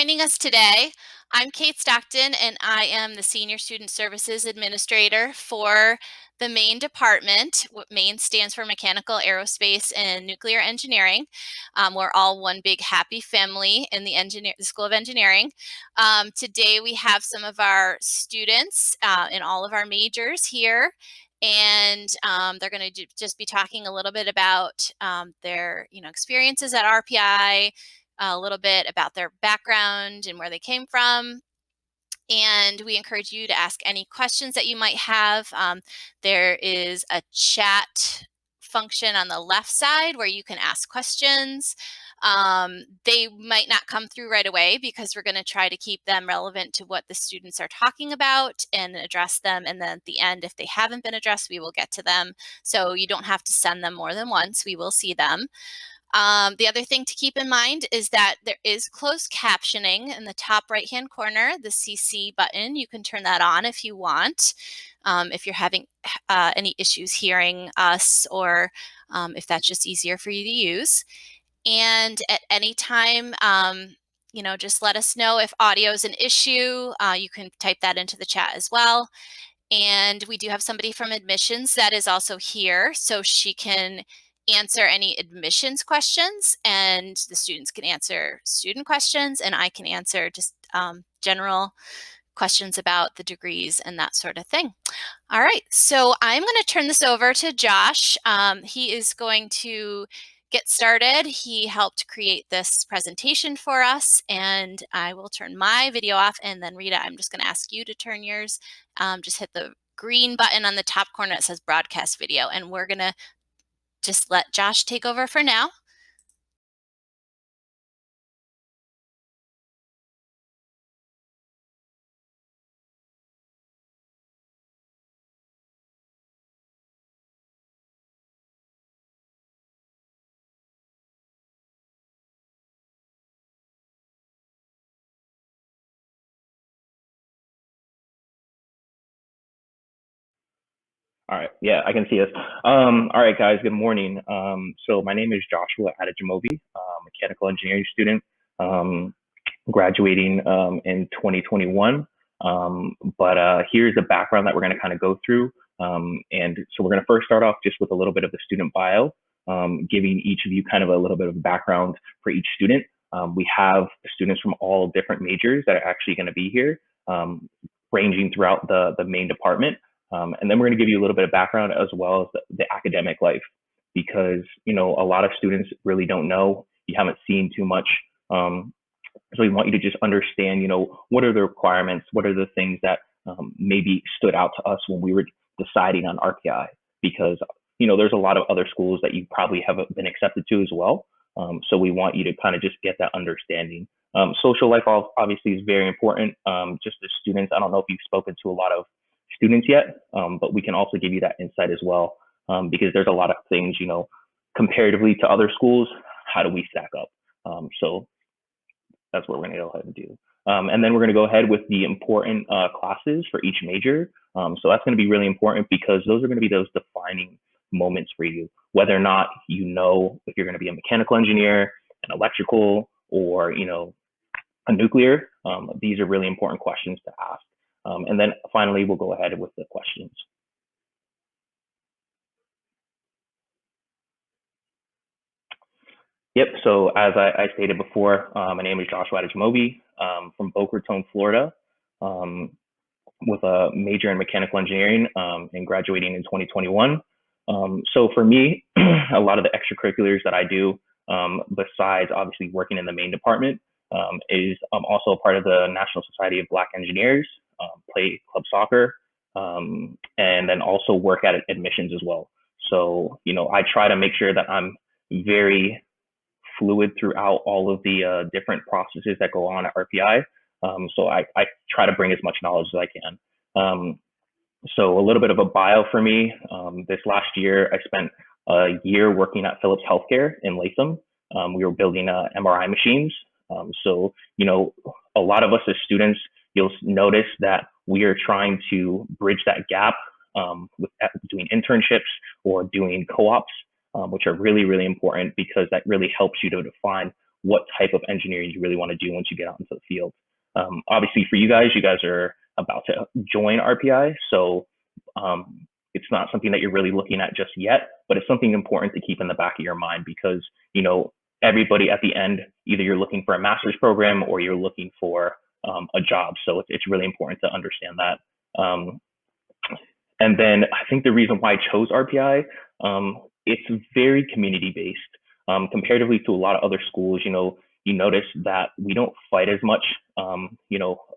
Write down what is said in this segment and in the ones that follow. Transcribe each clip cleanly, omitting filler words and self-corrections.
joining us today. I'm Kate Stockton, and I am the Senior Student Services Administrator for the Maine department. Maine stands for Mechanical, Aerospace, and Nuclear Engineering. We're all one big happy family in the School of Engineering. Today we have some of our students in all of our majors here. And they're going to just be talking a little bit about their experiences at RPI, a little bit about their background and where they came from. And we encourage you to ask any questions that you might have. There is a chat function on the left side where you can ask questions. They might not come through right away because we're going to try to keep them relevant to what the students are talking about and address them. And then at the end, if they haven't been addressed, we will get to them. So you don't have to send them more than once. We will see them. The other thing to keep in mind is that there is closed captioning in the top right-hand corner, the CC button. You can turn that on if you want, if you're having any issues hearing us, or if that's just easier for you to use. And at any time, just let us know if audio is an issue. You can type that into the chat as well. And we do have somebody from admissions that is also here, so she can answer any admissions questions, and the students can answer student questions, and I can answer just general questions about the degrees and that sort of thing. All right, so I'm going to turn this over to Josh. He is going to get started. He helped create this presentation for us, and I will turn my video off. And then Rita, I'm just going to ask you to turn yours. Just hit the green button on the top corner that says broadcast video, and we're going to just let Josh take over for now. All right. Yeah, I can see us. All right, guys. Good morning. So my name is Joshua Adejamobi, mechanical engineering student, graduating in 2021. But here's the background that we're going to kind of go through. And so we're going to first start off just with a little bit of the student bio, giving each of you kind of a little bit of background for each student. We have students from all different majors that are actually going to be here, ranging throughout the main department. And then we're going to give you a little bit of background as well as the academic life, because, a lot of students really don't know, you haven't seen too much. So we want you to just understand, what are the requirements? What are the things that maybe stood out to us when we were deciding on RPI? Because, there's a lot of other schools that you probably haven't been accepted to as well. So we want you to kind of just get that understanding. Social life obviously is very important. Just as students, I don't know if you've spoken to a lot of students yet, but we can also give you that insight as well, because there's a lot of things, comparatively to other schools, how do we stack up? So that's what we're going to go ahead and do. And then we're going to go ahead with the important classes for each major. So that's going to be really important because those are going to be those defining moments for you, whether or not if you're going to be a mechanical engineer, an electrical, or a nuclear. These are really important questions to ask. And then finally, we'll go ahead with the questions. Yep. So as I stated before, my name is Joshua Adejamobi, from Boca Raton, Florida, with a major in mechanical engineering, and graduating in 2021. So for me, a lot of the extracurriculars that I do, besides obviously working in the main department, is I'm also a part of the National Society of Black Engineers, play club soccer, and then also work at admissions as well. So, I try to make sure that I'm very fluid throughout all of the different processes that go on at RPI. So I try to bring as much knowledge as I can. So a little bit of a bio for me. This last year, I spent a year working at Philips Healthcare in Latham. We were building MRI machines. So, a lot of us as students, you'll notice that we are trying to bridge that gap with doing internships or doing co-ops, which are really, really important because that really helps you to define what type of engineering you really want to do once you get out into the field. Obviously, for you guys are about to join RPI, so it's not something that you're really looking at just yet, but it's something important to keep in the back of your mind because everybody at the end, either you're looking for a master's program or you're looking for a job. So it's really important to understand that. And then I think the reason why I chose RPI, it's very community based. Comparatively to a lot of other schools, you notice that we don't fight as much. A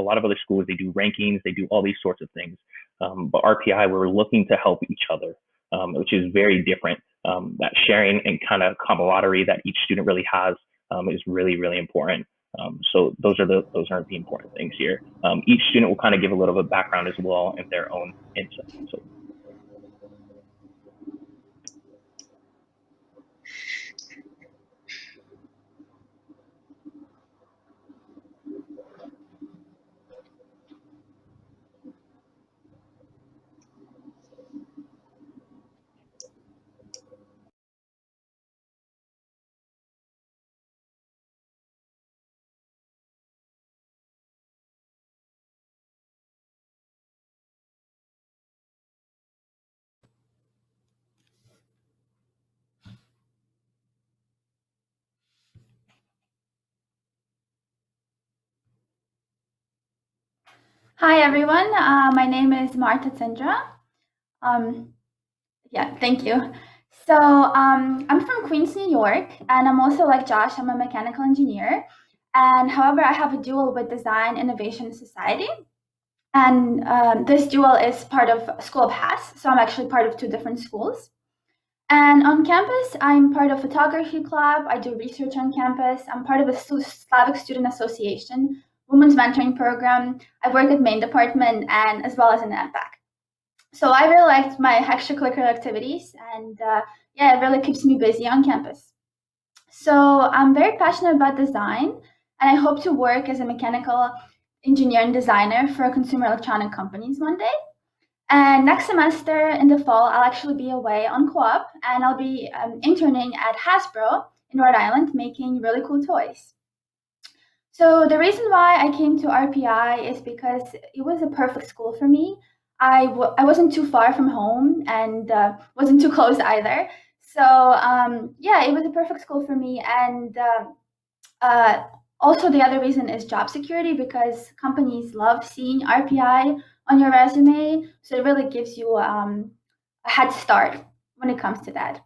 lot of other schools, they do rankings, they do all these sorts of things. But RPI, we're looking to help each other, which is very different. That sharing and kind of camaraderie that each student really has is really, really important. So those are the important things here. Each student will kind of give a little bit of background as well and their own insight. So Hi everyone, my name is Marta Tsindra. Um, yeah, thank you. So I'm from Queens, New York, and I'm also like Josh, I'm a mechanical engineer. And however, I have a dual with Design, Innovation, and Society. And this dual is part of School of Hats, so I'm actually part of two different schools. And on campus, I'm part of photography club. I do research on campus. I'm part of a Slavic Student Association, women's mentoring program. I work at main department and as well as in AMPAC. So I really liked my extracurricular activities, and yeah, it really keeps me busy on campus. So I'm very passionate about design, and I hope to work as a mechanical engineer and designer for consumer electronic companies one day. And next semester in the fall, I'll actually be away on co-op, and I'll be interning at Hasbro in Rhode Island, making really cool toys. So the reason why I came to RPI is because it was a perfect school for me. I wasn't too far from home and wasn't too close either. So yeah, it was a perfect school for me. And uh, also the other reason is job security because companies love seeing RPI on your resume. So it really gives you a head start when it comes to that.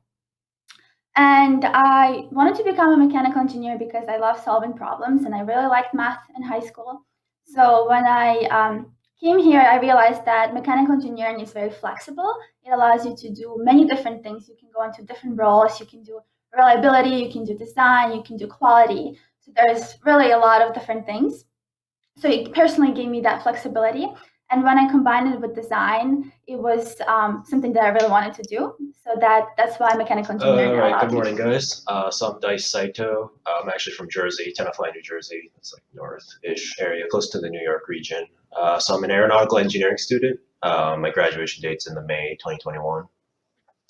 And I wanted to become a mechanical engineer because I love solving problems and I really liked math in high school. So when I came here, I realized that mechanical engineering is very flexible. It allows you to do many different things. You can go into different roles. You can do reliability, you can do design, you can do quality. So there's really a lot of different things. So it personally gave me that flexibility. And when I combined it with design, it was something that I really wanted to do. So that's why mechanical engineering All right, allowed good me. morning, guys. So I'm Dice Saito. I'm actually from Jersey, Tenafly, New Jersey. It's like north-ish area, close to the New York region. So I'm an aeronautical engineering student. My graduation date's in the May 2021.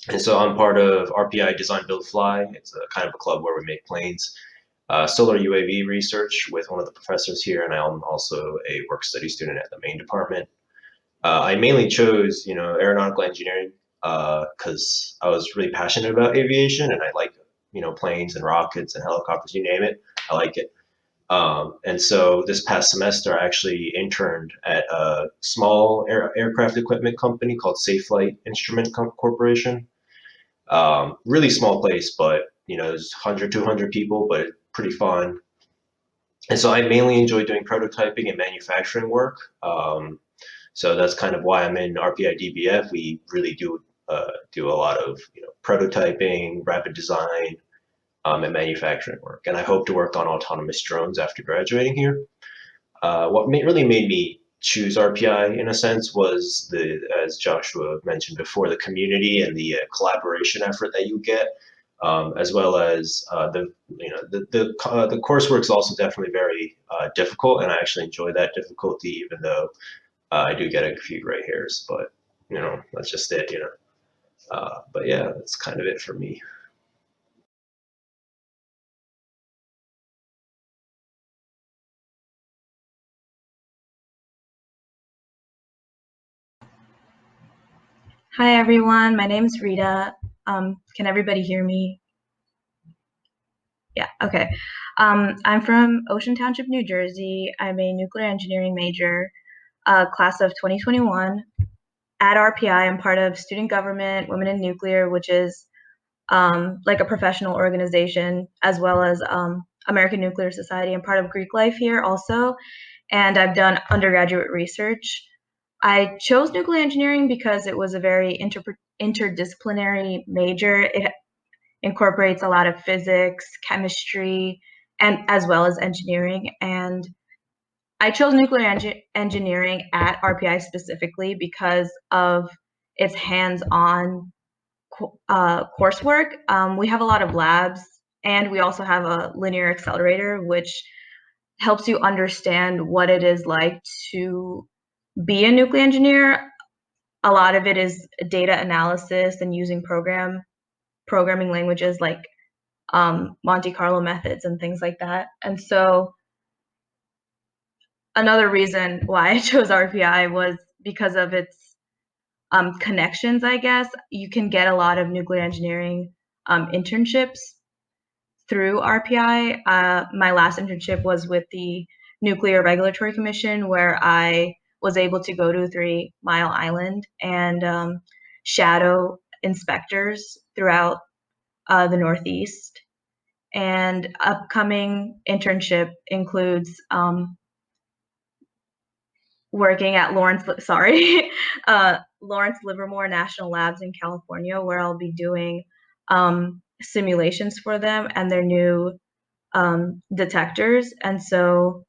And so I'm part of RPI Design Build Fly. It's a kind of a club where we make planes. Solar UAV research with one of the professors here, and I'm also a work study student at the main department. I mainly chose, aeronautical engineering because I was really passionate about aviation and I like, planes and rockets and helicopters, you name it. I like it. And so this past semester, I actually interned at a small aircraft equipment company called Safe Flight Instrument Corporation. Really small place, but there's 100, 200 people, but pretty fun. And so I mainly enjoy doing prototyping and manufacturing work. So that's kind of why I'm in RPI DBF. We really do a lot of prototyping, rapid design, and manufacturing work. And I hope to work on autonomous drones after graduating here. Really made me choose RPI in a sense was as Joshua mentioned before, the community and the collaboration effort that you get, as well as the coursework is also definitely very difficult, and I actually enjoy that difficulty, even though I do get a few gray hairs, but that's just it. But yeah, that's kind of it for me. Hi everyone, my name is Rita. Can everybody hear me? Yeah, okay. I'm from Ocean Township, New Jersey. I'm a nuclear engineering major, class of 2021. At RPI, I'm part of Student Government Women in Nuclear, which is like a professional organization, as well as American Nuclear Society. I'm part of Greek Life here also, and I've done undergraduate research. I chose nuclear engineering because it was a very interdisciplinary major. It incorporates a lot of physics, chemistry, and as well as engineering. And I chose nuclear engineering at RPI specifically because of its hands-on coursework. We have a lot of labs, and we also have a linear accelerator, which helps you understand what it is like to be a nuclear engineer. A lot of it is data analysis and using programming languages like Monte Carlo methods and things like that. And so another reason why I chose RPI was because of its connections, I guess. You can get a lot of nuclear engineering internships through RPI. My last internship was with the Nuclear Regulatory Commission, where I was able to go to 3 Mile Island and shadow inspectors throughout the Northeast. And upcoming internship includes working at Lawrence Livermore National Labs in California, where I'll be doing simulations for them and their new detectors. And so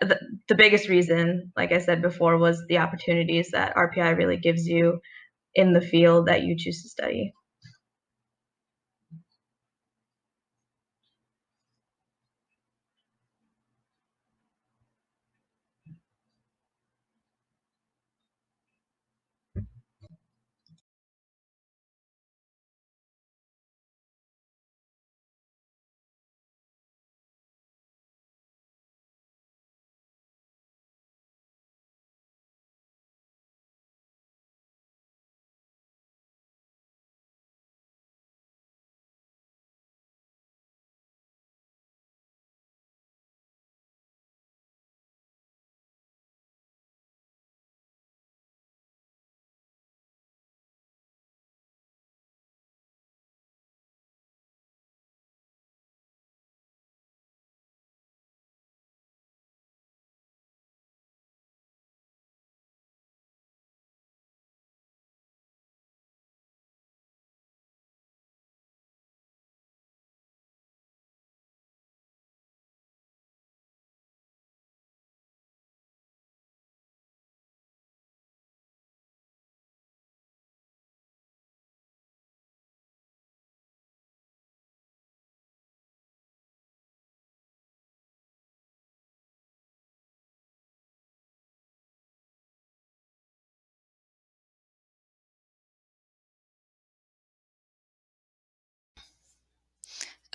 the biggest reason, like I said before, was the opportunities that RPI really gives you in the field that you choose to study.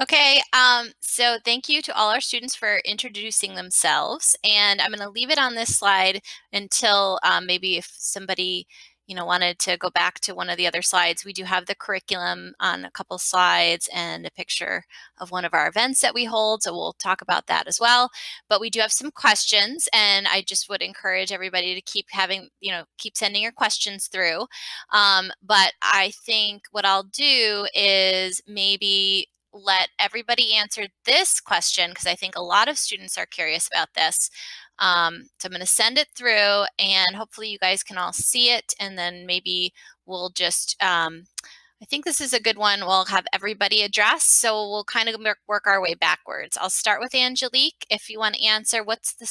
Okay, so thank you to all our students for introducing themselves, and I'm going to leave it on this slide until maybe if somebody wanted to go back to one of the other slides. We do have the curriculum on a couple slides and a picture of one of our events that we hold, so we'll talk about that as well. But we do have some questions, and I just would encourage everybody to keep keep sending your questions through. But I think what I'll do is maybe let everybody answer this question because I think a lot of students are curious about this. So I'm going to send it through and hopefully you guys can all see it, and then maybe we'll just, I think this is a good one. We'll have everybody address. So we'll kind of work our way backwards. I'll start with Angelique. If you want to answer, what's the